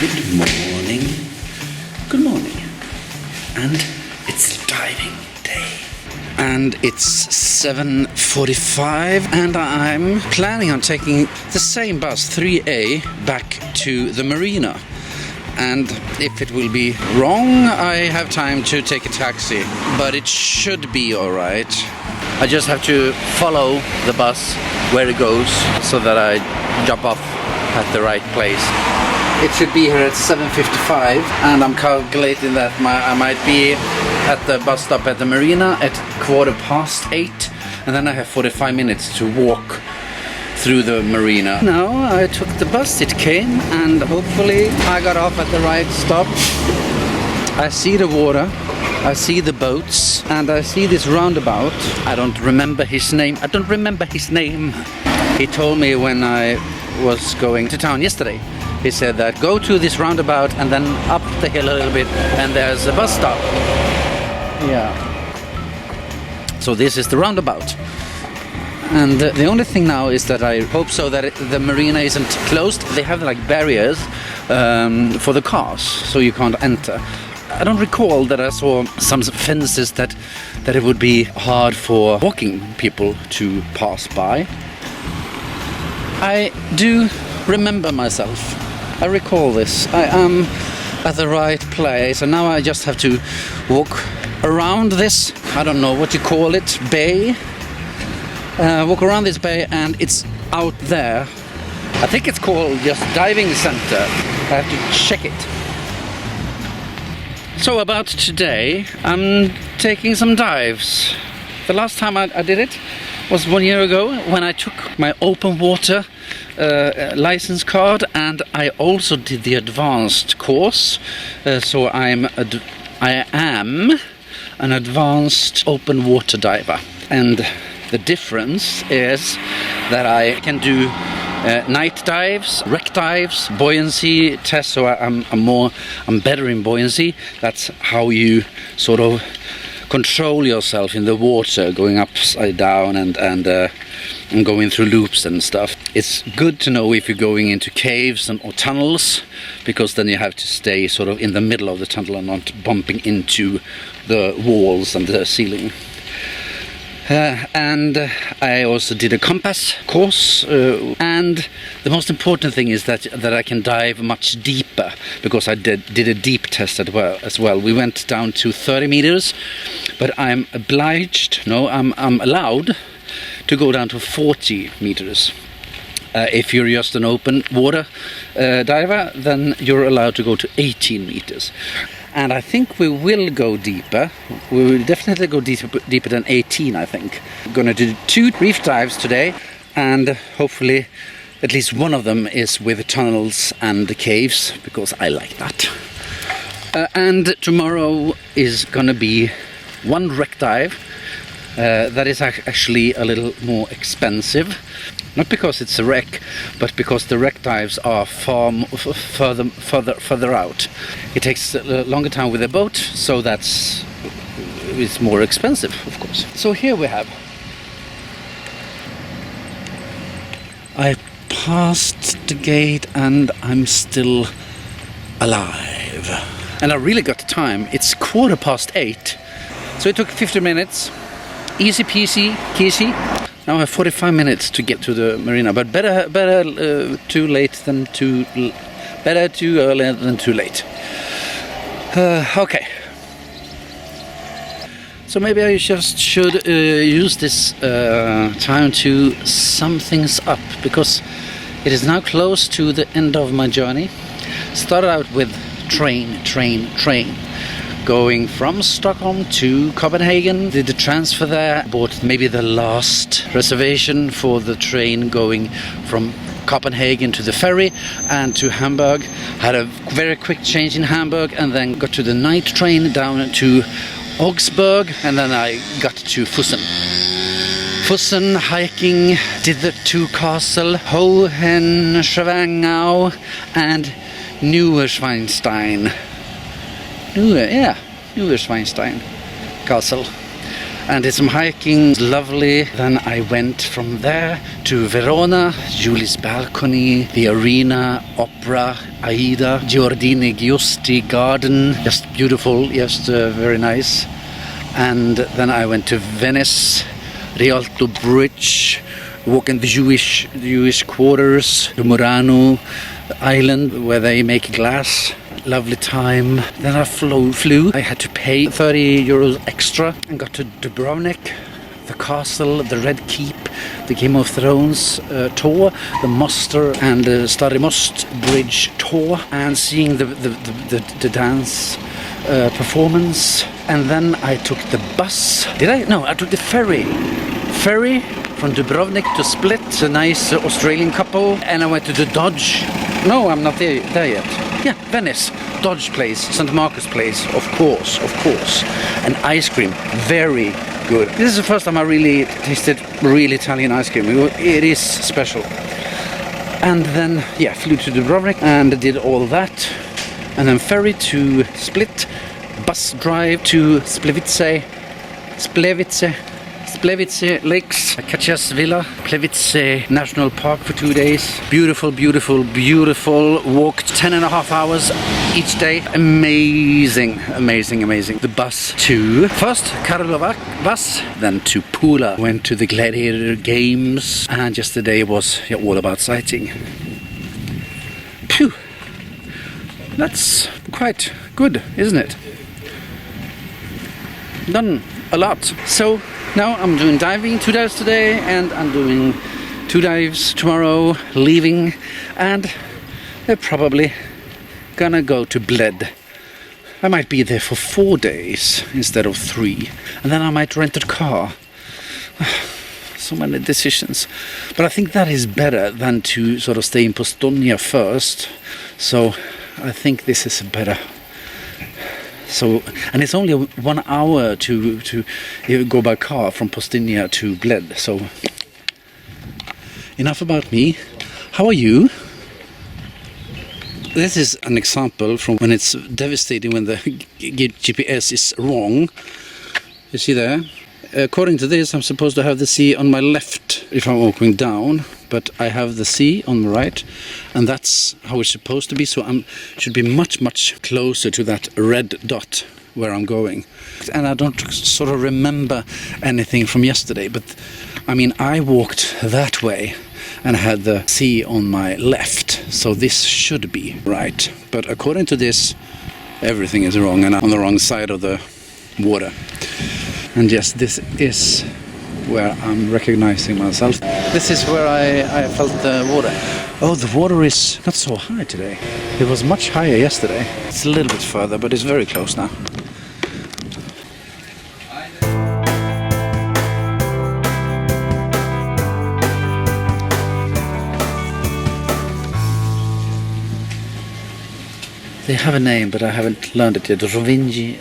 Good morning. Good morning. And it's diving day. And it's 7:45 and I'm planning on taking the same bus, 3A, back to the marina. And if it will be wrong, I have time to take a taxi. But it should be alright. I just have to follow the bus where it goes so that I jump off at the right place. It should be here at 7:55 and I'm calculating that I might be at the bus stop at the marina at 8:15 and then I have 45 minutes to walk through the marina. Now I took the bus, it came, and hopefully I got off at the right stop. I see the water, I see the boats, and I see this roundabout. I don't remember his name. He told me when I was going to town yesterday. He said that go to this roundabout and then up the hill a little bit and there's a bus stop. Yeah. So this is the roundabout. And the only thing now is that I hope so that the marina isn't closed. They have like barriers for the cars, so you can't enter. I don't recall that I saw some fences that it would be hard for walking people to pass by. I do remember myself. I recall this. I am at the right place and now I just have to walk around this, I don't know what you call it, bay. Walk around this bay and it's out there. I think it's called just Divingcenter. I have to check it. So about today, I'm taking some dives. The last time I did it was 1 year ago when I took my open water license card and I also did the advanced course. So I am an advanced open water diver. And the difference is that I can do night dives, wreck dives, buoyancy tests, so I'm better in buoyancy. That's how you sort of control yourself in the water, going upside down and going through loops and stuff. It's good to know if you're going into caves or tunnels, because then you have to stay sort of in the middle of the tunnel and not bumping into the walls and the ceiling. And I also did a compass course, and the most important thing is that I can dive much deeper, because I did a deep test as well. We went down to 30 meters, but I'm allowed to go down to 40 meters. If you're just an open water diver, then you're allowed to go to 18 meters. And I think we will go deeper. We will definitely go deeper than 18, I think. We're going to do 2 reef dives today, and hopefully at least one of them is with tunnels and the caves, because I like that. And tomorrow is going to be 1 wreck dive. That is actually a little more expensive. Not because it's a wreck, but because the wreck dives are further out. It takes a longer time with a boat, so it's more expensive, of course. So here we have. I passed the gate and I'm still alive. And I really got the time. It's 8:15. So it took 50 minutes. Easy peasy, keesy. Now I have 45 minutes to get to the marina, but better too early than too late. Okay. So maybe I just should use this time to sum things up, because it is now close to the end of my journey. Started out with train. Going from Stockholm to Copenhagen, did the transfer there, bought maybe the last reservation for the train going from Copenhagen to the ferry and to Hamburg. Had a very quick change in Hamburg and then got to the night train down to Augsburg, and then I got to Füssen. Füssen hiking, did the 2 castle, Hohenschwangau and Neuschwanstein. Neuschwanstein Castle. and did some hiking. It was lovely. Then I went from there to Verona, Julie's balcony, the arena, opera, Aida, Giordini Giusti garden. Just beautiful, just very nice. And then I went to Venice, Rialto Bridge, walking the Jewish quarters, to Murano Island where they make glass. Lovely time. Then I flew. I had to pay 30 euros extra and got to Dubrovnik, the castle, the Red Keep, the Game of Thrones tour, the Moster and the Stari Most Bridge tour, and seeing the dance performance. And then I took the bus. Did I? No, I took the ferry from Dubrovnik to Split, a nice Australian couple, and I went to the Dodge. No, I'm not there yet. Yeah, Venice, Dodge Place, St. Marcus Place, of course. And ice cream, very good. This is the first time I really tasted real Italian ice cream. It is special. And then, yeah, flew to Dubrovnik and did all that. And then ferry to Split, bus drive to Plitvice Lakes, Kacias Villa, Plitvice National Park for 2 days. Beautiful. Walked 10.5 hours each day. Amazing. The bus to first Karlovac bus, then to Pula. Went to the gladiator games, and yesterday was all about sightseeing. Phew. That's quite good, isn't it? Done a lot. So now I'm doing diving 2 dives today, and I'm doing 2 dives tomorrow, leaving, and they're probably gonna go to Bled. I might be there for 4 days instead of 3, and then I might rent a car. So many decisions, but I think that is better than to sort of stay in Postonia first. So I think this is better. So, and it's only 1 hour to go by car from Postonia to Bled. So enough about me. How are you? This is an example from when it's devastating when the GPS is wrong. You see there? According to this, I'm supposed to have the sea on my left if I'm walking down, but I have the sea on the right, and that's how it's supposed to be. So I should be much closer to that red dot where I'm going. And I don't sort of remember anything from yesterday, but I mean, I walked that way and had the sea on my left, so this should be right. But according to this, everything is wrong, and I'm on the wrong side of the water. And yes, this is where I'm recognizing myself. This is where I felt the water. Oh, the water is not so high today. It was much higher yesterday. It's a little bit further, but it's very close now. They have a name, but I haven't learned it yet. Rovinji.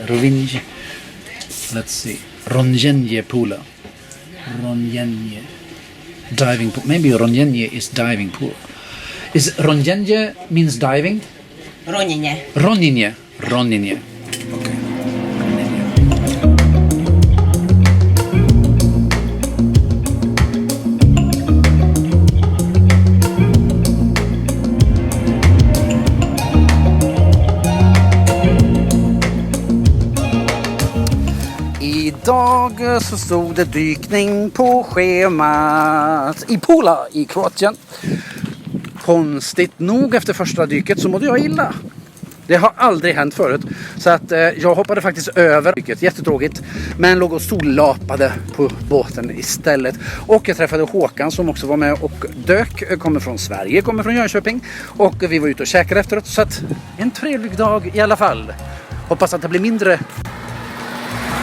Let's see. Ronjenje Pula. Ronjenje. Diving pool. Maybe Ronjenje is diving pool. Is Ronjenje means diving? Ronjenje. Okay. Idag så stod det dykning på schemat i Pula i Kroatien. Konstigt nog efter första dyket så mådde jag illa. Det har aldrig hänt förut. Så att jag hoppade faktiskt över dyket, jättetråkigt. Men låg och sollapade på båten istället. Och jag träffade Håkan som också var med och dök. Kommer från Sverige, kommer från Jönköping. Och vi var ute och käkade efteråt. Så att en trevlig dag i alla fall. Hoppas att det blir mindre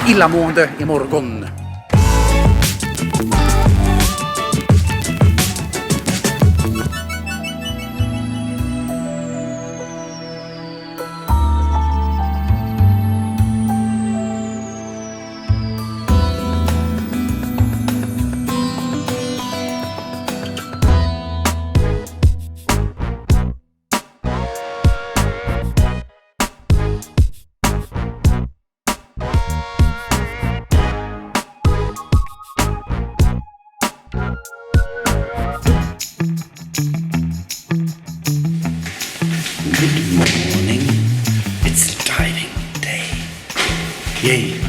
illamående imorgon. Good morning. It's diving day. Yay.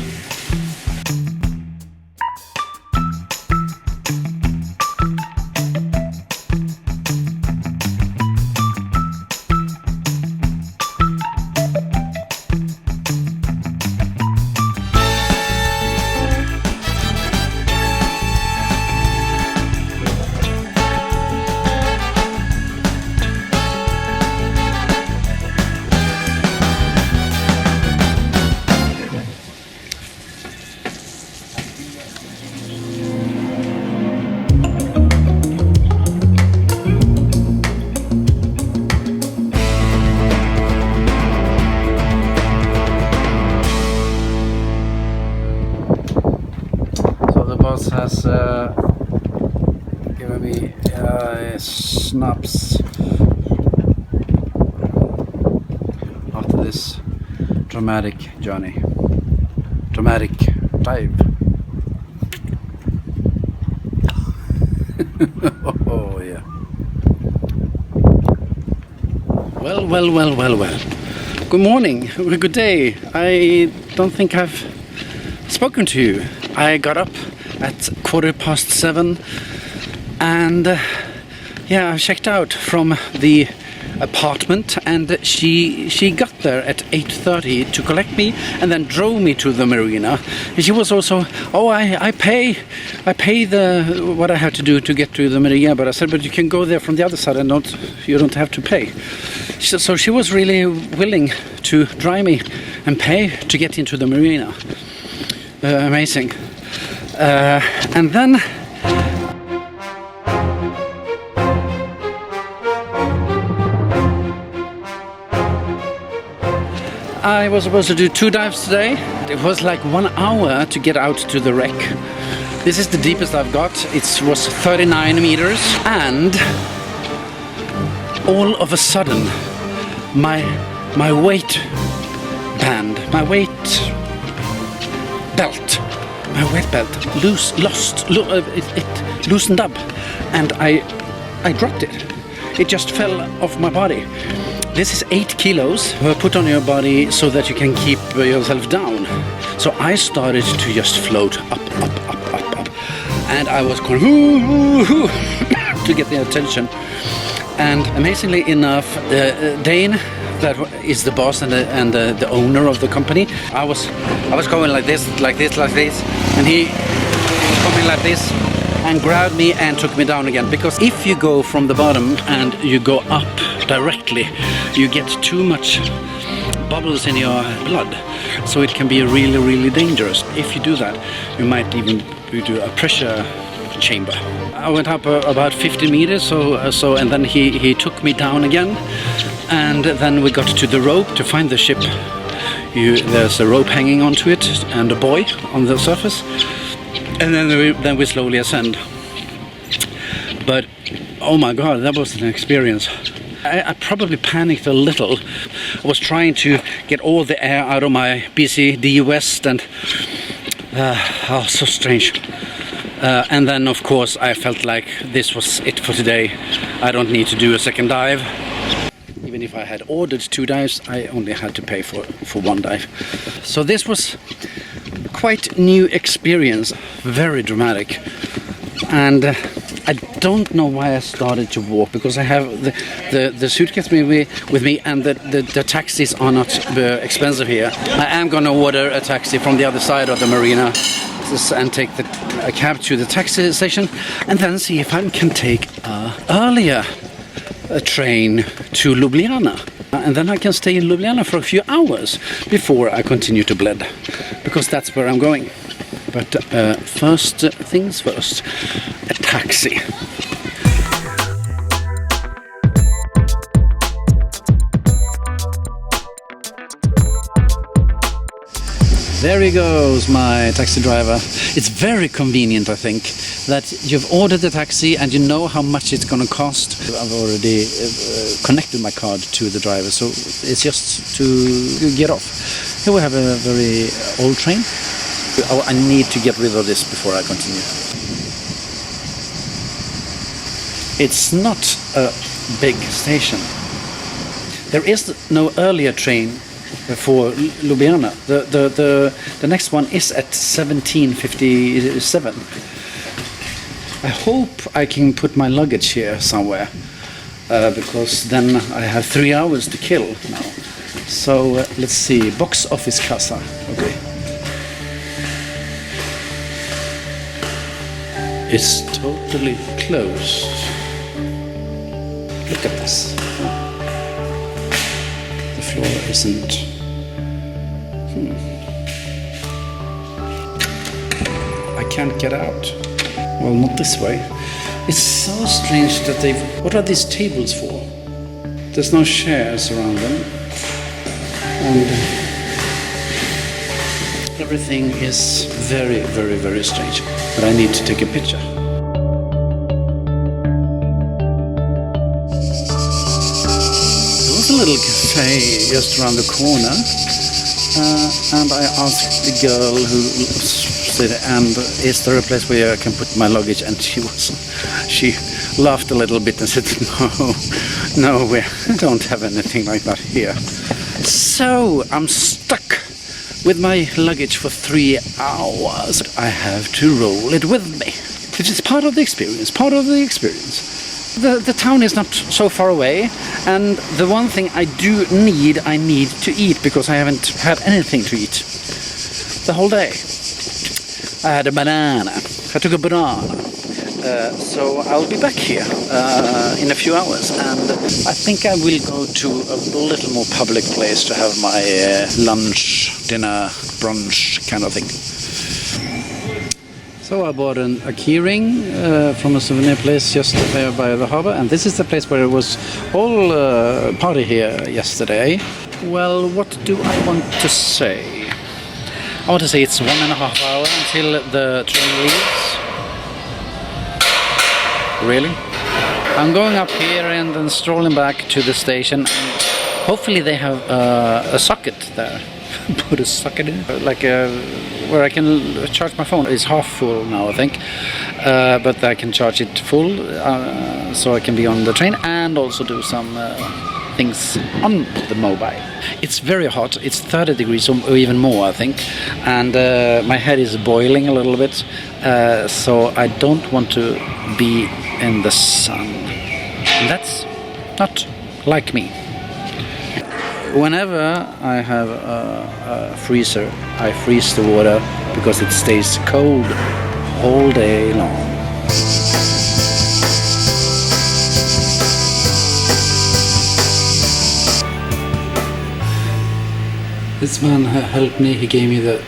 Has given me snaps after this dramatic journey, dramatic dive. Oh yeah. Well. Good morning, good day. I don't think I've spoken to you. I got up at 7:15 and I checked out from the apartment, and she got there at 8:30 to collect me and then drove me to the marina. And she was also, I pay the what I have to do to get to the marina, but I said, but you can go there from the other side and you don't have to pay. So she was really willing to drive me and pay to get into the marina. Amazing. And then I was supposed to do 2 dives today. It was like 1 hour to get out to the wreck. This is the deepest I've got. It was 39 meters, and all of a sudden my weight band, my weight belt it loosened up, and I dropped it. It just fell off my body. This is 8 kilos put on your body so that you can keep yourself down. So I started to just float up, and I was going to get the attention. And amazingly enough, Dane, that is the boss and the owner of the company, I was going like this, and he was coming like this and grabbed me and took me down again. Because if you go from the bottom and you go up directly, you get too much bubbles in your blood, so it can be really dangerous. If you do that, you might even do a pressure chamber. I went up about 50 meters, so and then he took me down again, and then we got to the rope to find the ship. There's a rope hanging onto it and a buoy on the surface, and then we slowly ascend. But oh my god, that was an experience. I probably panicked a little. I was trying to get all the air out of my BCD West, and so strange. And then of course I felt like this was it for today. I don't need to do a second dive. Even if I had ordered 2 dives, I only had to pay for 1 dive. So this was quite new experience, very dramatic. And I don't know why I started to walk, because I have the suitcase with me, and the taxis are not expensive here. I am gonna order a taxi from the other side of the marina and take a cab to the taxi station, and then see if I can take a train to Ljubljana. And then I can stay in Ljubljana for a few hours before I continue to Bled, because that's where I'm going. But first things first, a taxi. There he goes, my taxi driver. It's very convenient, I think, that you've ordered the taxi and you know how much it's going to cost. I've already connected my card to the driver, so it's just to get off. Here we have a very old train. I need to get rid of this before I continue. It's not a big station. There is no earlier train for Ljubljana. The next one is at 17:57. I hope I can put my luggage here somewhere, because then I have 3 hours to kill now. So let's see, box office kassa. Okay. It's totally closed. Look at this. The floor isn't. I can't get out. Well, not this way. It's so strange that they've... What are these tables for? There's no chairs around them. And everything is very, very, very strange. But I need to take a picture. There was a little cafe just around the corner. And I asked the girl who said, and is there a place where I can put my luggage? And she laughed a little bit and said, no, we don't have anything like that here. So I'm stuck with my luggage for 3 hours. I have to roll it with me. It's part of the experience, The town is not so far away, and the one thing I need to eat, because I haven't had anything to eat the whole day. I had a banana. I took a banana. So I'll be back here in a few hours, and I think I will go to a little more public place to have my lunch, dinner, brunch kind of thing. So I bought a keyring from a souvenir place just there by the harbor, and this is the place where it was all party here yesterday. Well, what do I want to say? I want to say it's 1.5 hours until the train leaves. Really? I'm going up here and then strolling back to the station. Hopefully they have a socket there. Put a socket in, like where I can charge my phone. It's half full now, I think, but I can charge it full, so I can be on the train and also do some things on the mobile. It's very hot. It's 30 degrees or even more, I think, and my head is boiling a little bit, so I don't want to be in the sun. And that's not like me. Whenever I have a freezer, I freeze the water because it stays cold all day long. This man helped me. He gave me the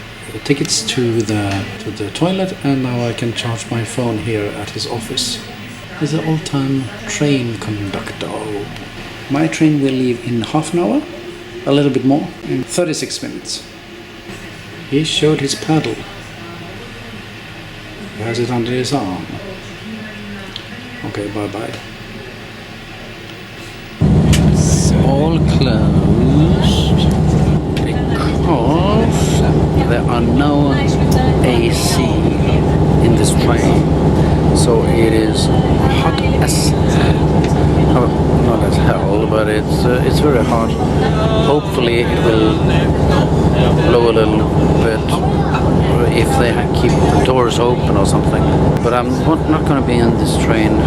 tickets to the toilet, and now I can charge my phone here at his office. He's an old-time train conductor. My train will leave in half an hour. A little bit more, in 36 minutes. He showed his paddle. He has it under his arm. Okay, bye-bye. It's all closed because there are no AC in this train. So it is hot as hell. Not as hell, but it's very hot. Hopefully it will blow a little bit, or if they keep the doors open or something. But I'm not going to be in this train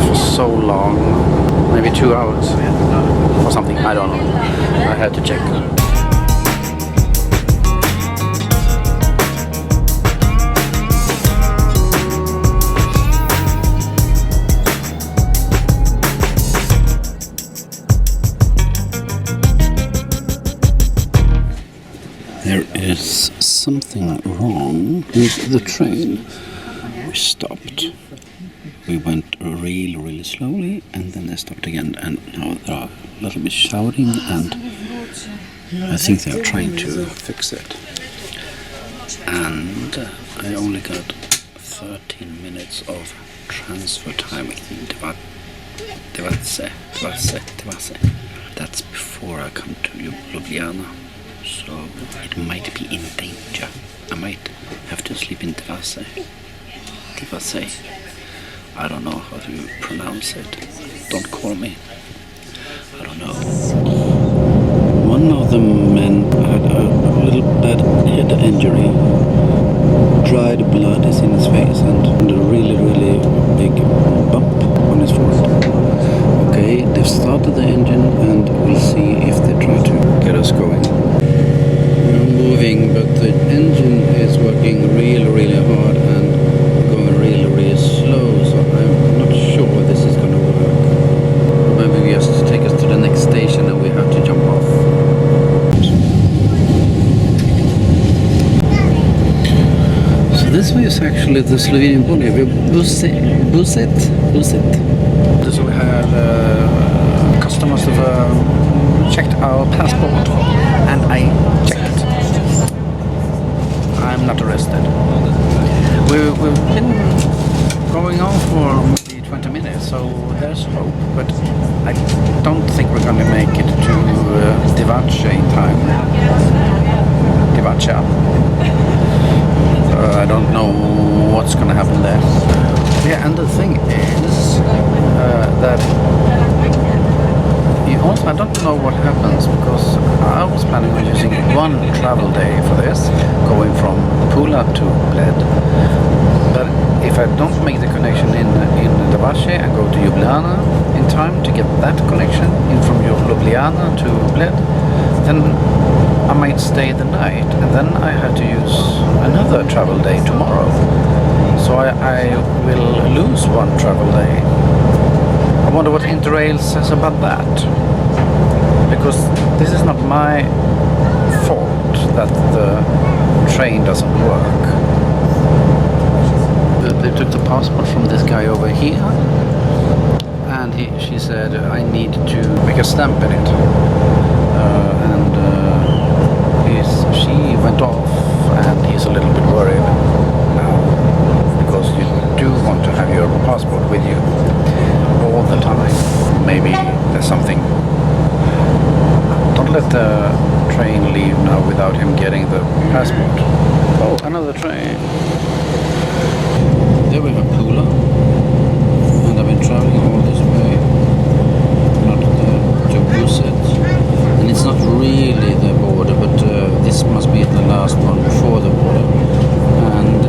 for so long, maybe 2 hours or something. I don't know. I had to check. There is something wrong with the train. We stopped. We went really slowly, and then they stopped again, and now they're a little bit shouting, and I think they're trying to fix it. And I only got 13 minutes of transfer time in Divingday. That's before I come to Ljubljana. So it might be in danger. I might have to sleep in Divingday. I don't know how to pronounce it. Don't call me. I don't know. this way is actually the Slovenian border. Buset. So we had customers have checked our passport, and I checked. I'm not arrested. We've been going on for maybe 20 minutes, so there's hope, but I don't think we're going to make it to Divace in time. Divace. I don't know what's going to happen there. Yeah, and the thing is that I don't know what happens, because I was planning on using one travel day for this, going from Pula to Bled. But if I don't make the connection in Divace and go to Ljubljana in time to get that connection in from Ljubljana to Bled, then I might stay the night, and then I have to use another travel day tomorrow. So I will lose one travel day. I wonder what Interrail says about that. Because this is not my fault that the train doesn't work. They took the passport from this guy over here, and she said I need to make a stamp in it. She went off, and he's a little bit worried now, because you do want to have your passport with you all the time. Maybe there's something. Don't let the train leave now without him getting the passport. Oh, another train. There we have Pula, and I've been traveling all this way, not to Füssen, and it's not really the border, but this must be the last one before the border, and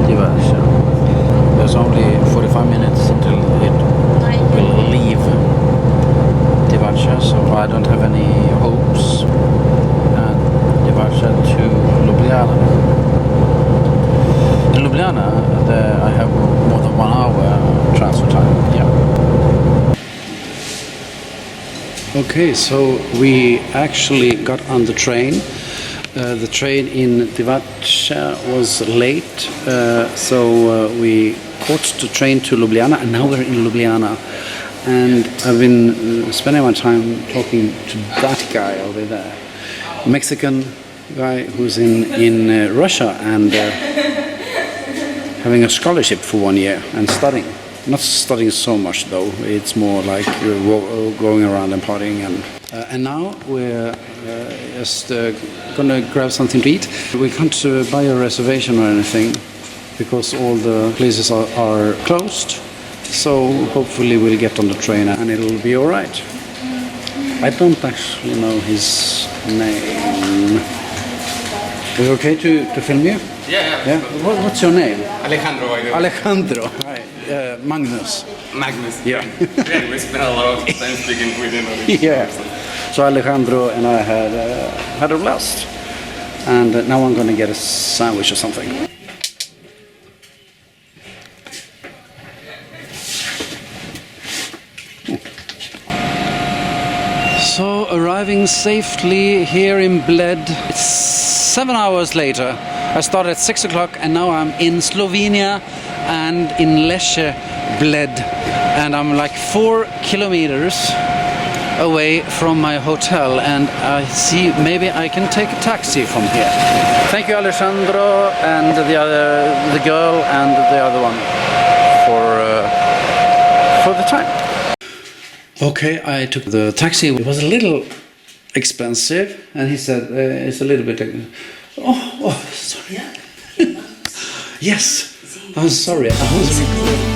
Divace. There's only 45 minutes until it will leave Divace, so I don't have any hopes. And Divace to Ljubljana. In Ljubljana, I have more than 1 hour transfer time. Yeah. Okay, so we actually got on the train. The train in Divace was late, so we caught the train to Ljubljana, and now we're in Ljubljana. And I've been spending my time talking to that guy over there, Mexican guy who's in Russia and having a scholarship for 1 year and studying. Not studying so much though, it's more like going around and partying. And now we're just gonna grab something to eat. We can't buy a reservation or anything because all the places are closed. So hopefully we'll get on the train and it'll be alright. I don't actually know his name. Is it okay to film you? Yeah. What's your name? Alejandro. Alejandro. Hi. Magnus. Magnus. Yeah. Yeah, we spent a lot of time speaking with him. Yeah. So Alejandro and I had a blast. And now I'm going to get a sandwich or something. So arriving safely here in Bled. It's 7 hours later. I started at 6 o'clock and now I'm in Slovenia and in Lesce, Bled. And I'm like 4 kilometers away from my hotel, and I see maybe I can take a taxi from here. Thank you, Alessandro, and the girl and the other one for the time. Okay, I took the taxi. It was a little expensive, and he said it's a little bit. Oh, sorry. Yes, I'm sorry. I was.